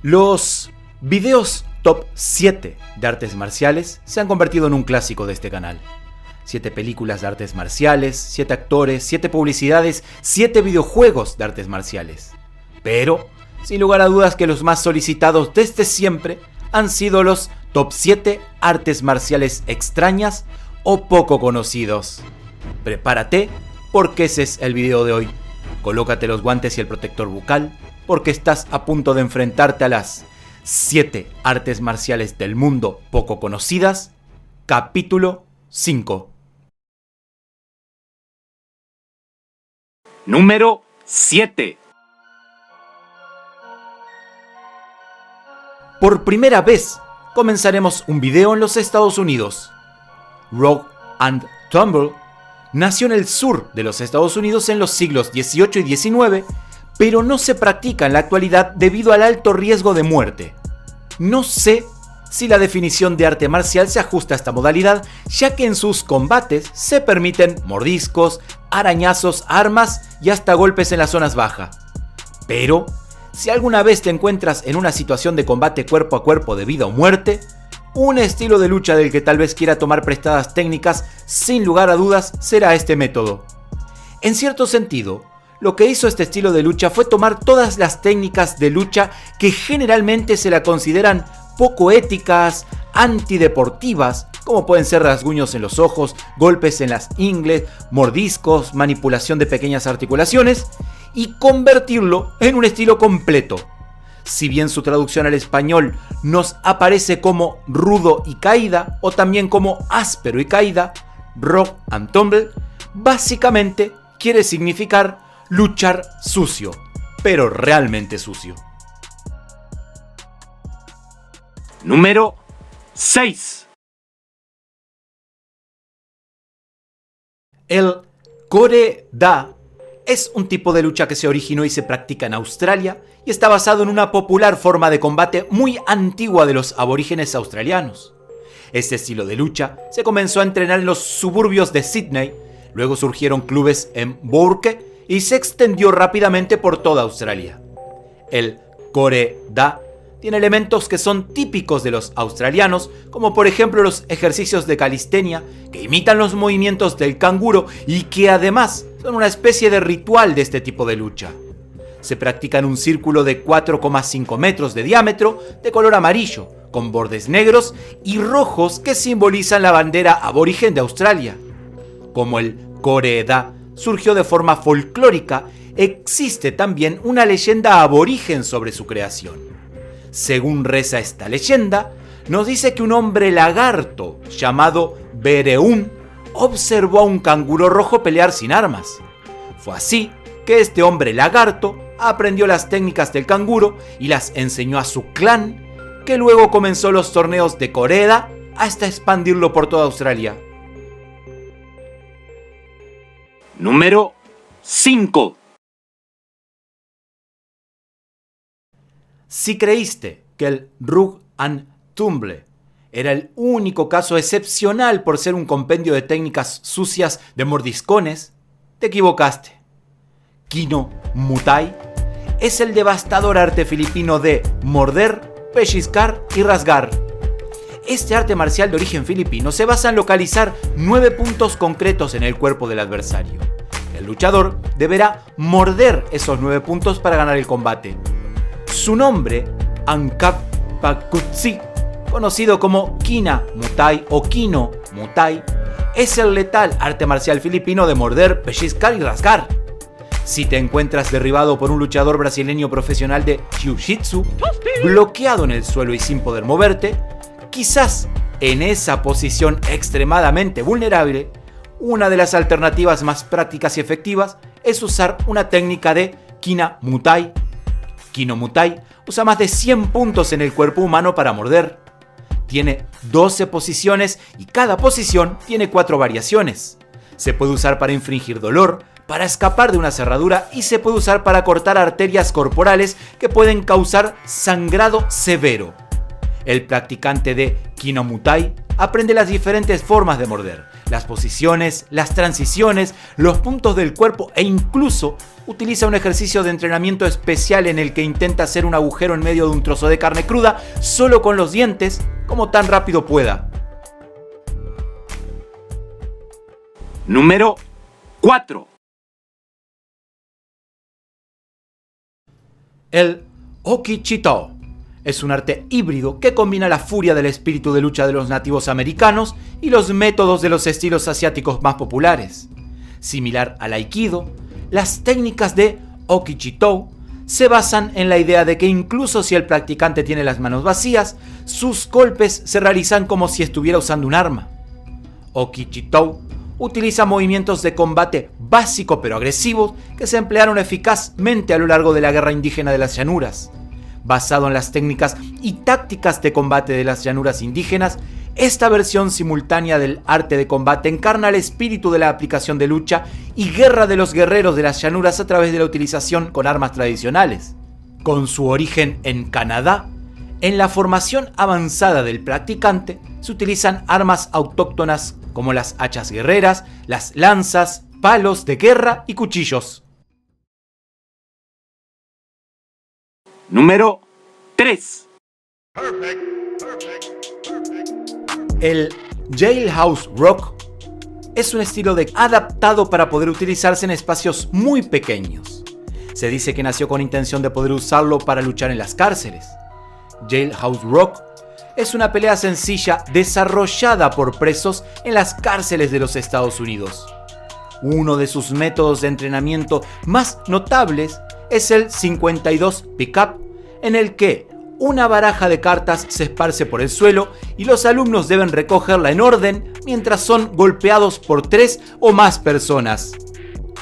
Los videos top 7 de artes marciales se han convertido en un clásico de este canal. 7 películas de artes marciales, 7 actores, 7 publicidades, 7 videojuegos de artes marciales. Pero, sin lugar a dudas que los más solicitados desde siempre han sido los top 7 artes marciales extrañas o poco conocidos. Prepárate porque ese es el video de hoy. Colócate los guantes y el protector bucal porque estás a punto de enfrentarte a las 7 artes marciales del mundo poco conocidas. Capítulo 5. Número 7. Por primera vez comenzaremos un video en los Estados Unidos. Rough and Tumble nació en el sur de los Estados Unidos en los siglos XVIII y XIX, pero no se practica en la actualidad debido al alto riesgo de muerte. No sé si la definición de arte marcial se ajusta a esta modalidad, ya que en sus combates se permiten mordiscos, arañazos, armas y hasta golpes en las zonas bajas. Pero, si alguna vez te encuentras en una situación de combate cuerpo a cuerpo de vida o muerte, un estilo de lucha del que tal vez quiera tomar prestadas técnicas, sin lugar a dudas, será este método. En cierto sentido, lo que hizo este estilo de lucha fue tomar todas las técnicas de lucha que generalmente se la consideran poco éticas, antideportivas, como pueden ser rasguños en los ojos, golpes en las ingles, mordiscos, manipulación de pequeñas articulaciones, y convertirlo en un estilo completo. Si bien su traducción al español nos aparece como rudo y caída, o también como áspero y caída, Rough and Tumble, básicamente quiere significar luchar sucio, pero realmente sucio. Número 6. El Kore-da es un tipo de lucha que se originó y se practica en Australia y está basado en una popular forma de combate muy antigua de los aborígenes australianos. Este estilo de lucha se comenzó a entrenar en los suburbios de Sydney, luego surgieron clubes en Bourke y se extendió rápidamente por toda Australia. El Kore-da tiene elementos que son típicos de los australianos, como por ejemplo los ejercicios de calistenia, que imitan los movimientos del canguro y que además son una especie de ritual de este tipo de lucha. Se practica en un círculo de 4,5 metros de diámetro, de color amarillo, con bordes negros y rojos que simbolizan la bandera aborigen de Australia. Como el Kore-da surgió de forma folclórica, existe también una leyenda aborigen sobre su creación. Según reza esta leyenda, nos dice que un hombre lagarto llamado Bereún observó a un canguro rojo pelear sin armas. Fue así que este hombre lagarto aprendió las técnicas del canguro y las enseñó a su clan, que luego comenzó los torneos de Kore-da hasta expandirlo por toda Australia. Número 5. Si creíste que el Rough and Tumble era el único caso excepcional por ser un compendio de técnicas sucias de mordiscones, te equivocaste. Kino Muay es el devastador arte filipino de morder, pellizcar y rasgar. Este arte marcial de origen filipino se basa en localizar 9 puntos concretos en el cuerpo del adversario. El luchador deberá morder esos 9 puntos para ganar el combate. Su nombre, Angkap Pakutsi, conocido como Kina Muay o Kino Muay, es el letal arte marcial filipino de morder, pellizcar y rasgar. Si te encuentras derribado por un luchador brasileño profesional de Jiu-Jitsu, bloqueado en el suelo y sin poder moverte, quizás en esa posición extremadamente vulnerable, una de las alternativas más prácticas y efectivas es usar una técnica de Kina Muay. Kino Muay usa más de 100 puntos en el cuerpo humano para morder. Tiene 12 posiciones y cada posición tiene 4 variaciones. Se puede usar para infligir dolor, para escapar de una cerradura y se puede usar para cortar arterias corporales que pueden causar sangrado severo. El practicante de Kino Muay aprende las diferentes formas de morder, las posiciones, las transiciones, los puntos del cuerpo e incluso utiliza un ejercicio de entrenamiento especial en el que intenta hacer un agujero en medio de un trozo de carne cruda solo con los dientes como tan rápido pueda. Número 4. El Okichitō es un arte híbrido que combina la furia del espíritu de lucha de los nativos americanos y los métodos de los estilos asiáticos más populares. Similar al Aikido, las técnicas de Okichitō se basan en la idea de que incluso si el practicante tiene las manos vacías, sus golpes se realizan como si estuviera usando un arma. Okichitō utiliza movimientos de combate básico pero agresivos que se emplearon eficazmente a lo largo de la guerra indígena de las llanuras. Basado en las técnicas y tácticas de combate de las llanuras indígenas, esta versión simultánea del arte de combate encarna el espíritu de la aplicación de lucha y guerra de los guerreros de las llanuras a través de la utilización con armas tradicionales. Con su origen en Canadá, en la formación avanzada del practicante se utilizan armas autóctonas como las hachas guerreras, las lanzas, palos de guerra y cuchillos. Número 3. El Jailhouse Rock es un estilo adaptado para poder utilizarse en espacios muy pequeños. Se dice que nació con intención de poder usarlo para luchar en las cárceles. Jailhouse Rock es una pelea sencilla desarrollada por presos en las cárceles de los Estados Unidos. Uno de sus métodos de entrenamiento más notables es el 52 Pickup, en el que una baraja de cartas se esparce por el suelo y los alumnos deben recogerla en orden mientras son golpeados por 3 o más personas.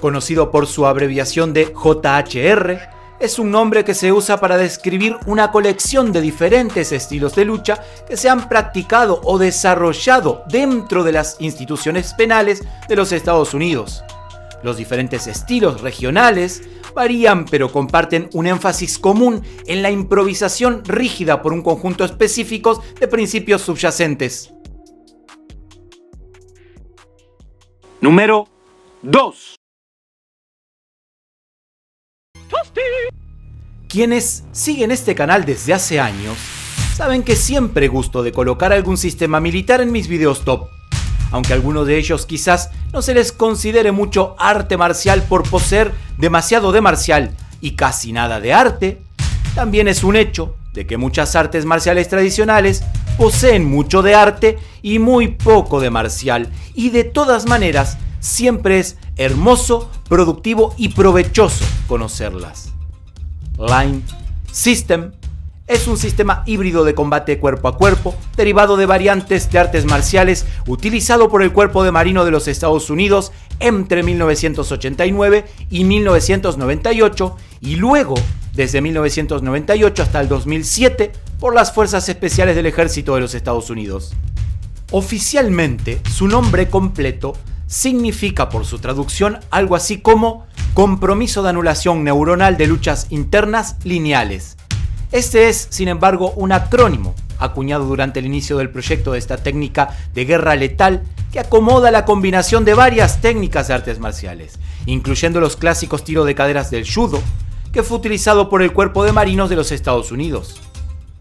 Conocido por su abreviación de JHR, es un nombre que se usa para describir una colección de diferentes estilos de lucha que se han practicado o desarrollado dentro de las instituciones penales de los Estados Unidos. Los diferentes estilos regionales varían, pero comparten un énfasis común en la improvisación rígida por un conjunto específico de principios subyacentes. Número 2. Quienes siguen este canal desde hace años saben que siempre gusto de colocar algún sistema militar en mis videos top, aunque a algunos de ellos quizás no se les considere mucho arte marcial por poseer demasiado de marcial y casi nada de arte. También es un hecho de que muchas artes marciales tradicionales poseen mucho de arte y muy poco de marcial, y de todas maneras siempre es hermoso, productivo y provechoso conocerlas. Line System es un sistema híbrido de combate cuerpo a cuerpo, derivado de variantes de artes marciales, utilizado por el Cuerpo de Marino de los Estados Unidos entre 1989 y 1998, y luego, desde 1998 hasta el 2007, por las Fuerzas Especiales del Ejército de los Estados Unidos. Oficialmente, su nombre completo significa por su traducción algo así como compromiso de anulación neuronal de luchas internas lineales. Este es, sin embargo, un acrónimo acuñado durante el inicio del proyecto de esta técnica de guerra letal que acomoda la combinación de varias técnicas de artes marciales, incluyendo los clásicos tiros de caderas del judo, que fue utilizado por el Cuerpo de Marinos de los Estados Unidos.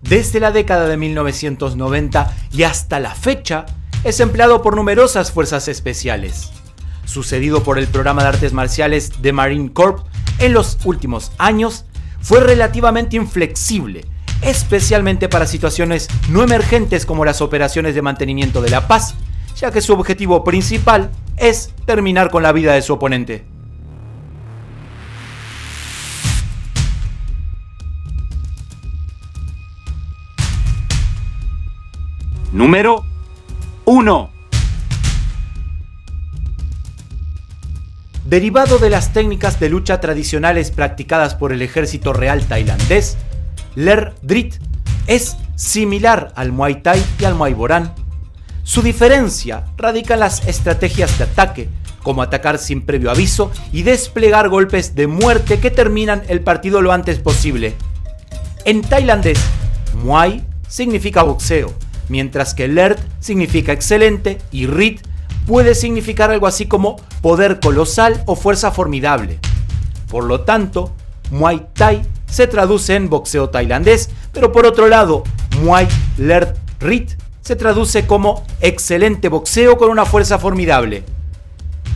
Desde la década de 1990 y hasta la fecha, es empleado por numerosas fuerzas especiales. Sucedido por el programa de artes marciales de Marine Corps en los últimos años, fue relativamente inflexible, especialmente para situaciones no emergentes como las operaciones de mantenimiento de la paz, ya que su objetivo principal es terminar con la vida de su oponente. Número 1. Derivado de las técnicas de lucha tradicionales practicadas por el ejército real tailandés, Ler Drit es similar al Muay Thai y al Muay Boran. Su diferencia radica en las estrategias de ataque, como atacar sin previo aviso y desplegar golpes de muerte que terminan el partido lo antes posible. En tailandés, Muay significa boxeo, mientras que Lert significa excelente y Rit puede significar algo así como poder colosal o fuerza formidable. Por lo tanto, Muay Thai se traduce en boxeo tailandés, pero por otro lado, Muay Lert Rit se traduce como excelente boxeo con una fuerza formidable.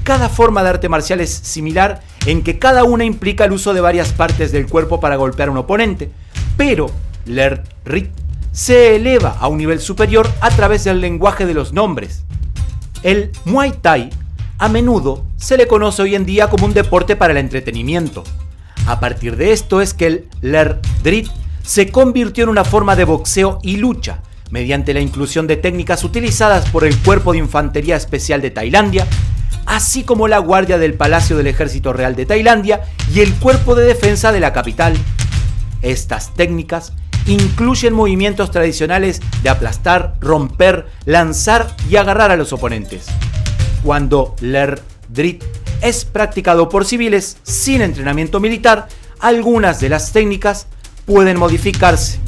Cada forma de arte marcial es similar en que cada una implica el uso de varias partes del cuerpo para golpear a un oponente, pero Lert Rit se eleva a un nivel superior a través del lenguaje de los nombres. El Muay Thai a menudo se le conoce hoy en día como un deporte para el entretenimiento. A partir de esto es que el Lert Rit se convirtió en una forma de boxeo y lucha, mediante la inclusión de técnicas utilizadas por el Cuerpo de Infantería Especial de Tailandia, así como la Guardia del Palacio del Ejército Real de Tailandia y el Cuerpo de Defensa de la capital. Estas técnicas incluyen movimientos tradicionales de aplastar, romper, lanzar y agarrar a los oponentes. Cuando Lert Rit es practicado por civiles sin entrenamiento militar, algunas de las técnicas pueden modificarse.